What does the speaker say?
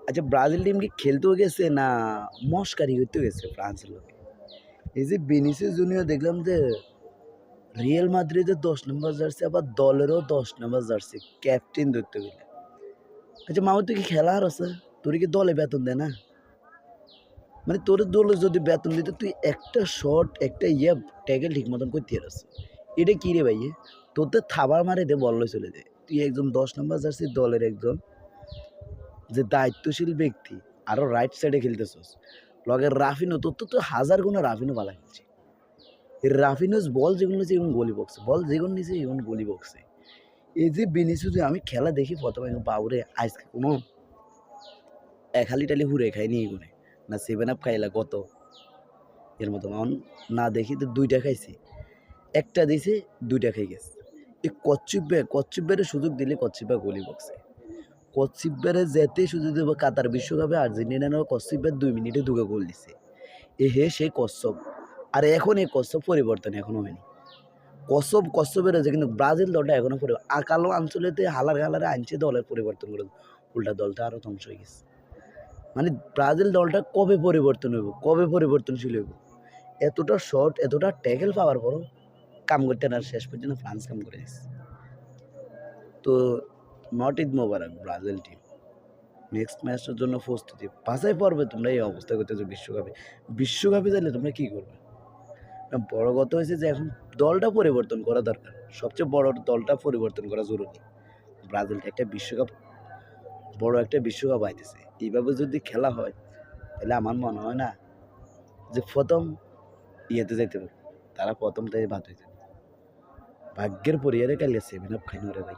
আচ্ছা, Brazil team কি খেলতেও গেছে না মশকারি করতে গেছে ফ্রান্সের লোকে? এই যে ভিনিসিয়াস জুনিয়র দেখলাম যে রিয়াল মাদ্রিদের ১০ নম্বর জার্সি, আবার দলেরও ১০ নম্বর জার্সি, ক্যাপ্টেন ধরতে গেলে। আচ্ছা মামা, তুই কি খেলার আছে? তোর কি দলে বেতন দেয় না? মানে তোর দলে যদি বেতন দিত, তুই একটা শট একটা ট্যাকেল ঠিক মতন করতে পারস। এটা কি রে ভাই? তোর তো থাবার মারে দে, বল চলে যায়। তুই একজন ১০ নম্বর জার্সি দলের একজন যে দায়িত্বশীল ব্যক্তি, আরো রাইট সাইডে খেলতেছস লগের রাফিনো, তোর তো হাজার গুণে রাফিনো ভালো খেলছে। রাফিনোস বল যেগুলো নিয়েছে এবং গলি বক্সে, বল যেগুলো নিয়েছে এবং গলি বক্সে। এই যে ভিনিসিয়াস, আমি খেলা দেখি প্রথমে বাবুরে আজকে কোনো এক হালি টালি হুড়ে খাইনি এগুলো, না 7 আপ খাইলা কত এর মতো এখন না দেখি তো 2টা খাইছি, একটা দিছে 2টা খাই গেছে। এই কচ্ছিপের সুযোগ দিলে কচ্ছিপা গলি বক্সে, কচ্ছিপের যেতে সুযোগ দেবো কাতার বিশ্বকাপে আর্জেন্টিনার কচ্ছিপের 2 মিনিটে 2টা গোল দিছে। এ হে সেই কচ্ছপ। আর এখন এই কচ্ছপ পরিবর্তন এখনো হয়নি। কচ্ছপের হয়েছে, কিন্তু ব্রাজিল দলটা এখনো আকালো অঞ্চলেতে হালার গালারে আনছে দলের পরিবর্তন করে, উল্টা দলটা আরো ধ্বংস হয়ে গেছে। মানে ব্রাজিল দলটা কবে পরিবর্তন হইব, কবে পরিবর্তনশীল হইব? এতটা শর্ট এতটা ট্যাকেল পাওয়ার পরও কাম করতে না, শেষ পর্যন্ত ফ্রান্স কাম করে দিচ্ছে। তো not Eid Mubarak Brazil team, next ম্যাচের জন্য প্রস্তুতি বাছাই পর্বে তোমরা এই অবস্থা করতেছো। বিশ্বকাপে যাইলে তোমরা কি করবে? না, বড় কথা হয়েছে যে এখন দলটা পরিবর্তন করা দরকার, সবচেয়ে বড় দলটা পরিবর্তন করা জরুরি। ব্রাজিলটা একটা বিশ্বকাপ, বড় একটা বিশ্বকাপ আইতেছে, এইভাবে যদি খেলা হয় তাহলে আমার মনে হয় না যে প্রথম ইয়েতে যাইতে পারবে, তারা প্রথমটাই বাদ হয়ে যাবে। ভাগ্যের পরিহারে কালিয়া 7 আপ খাইনো রে ভাই।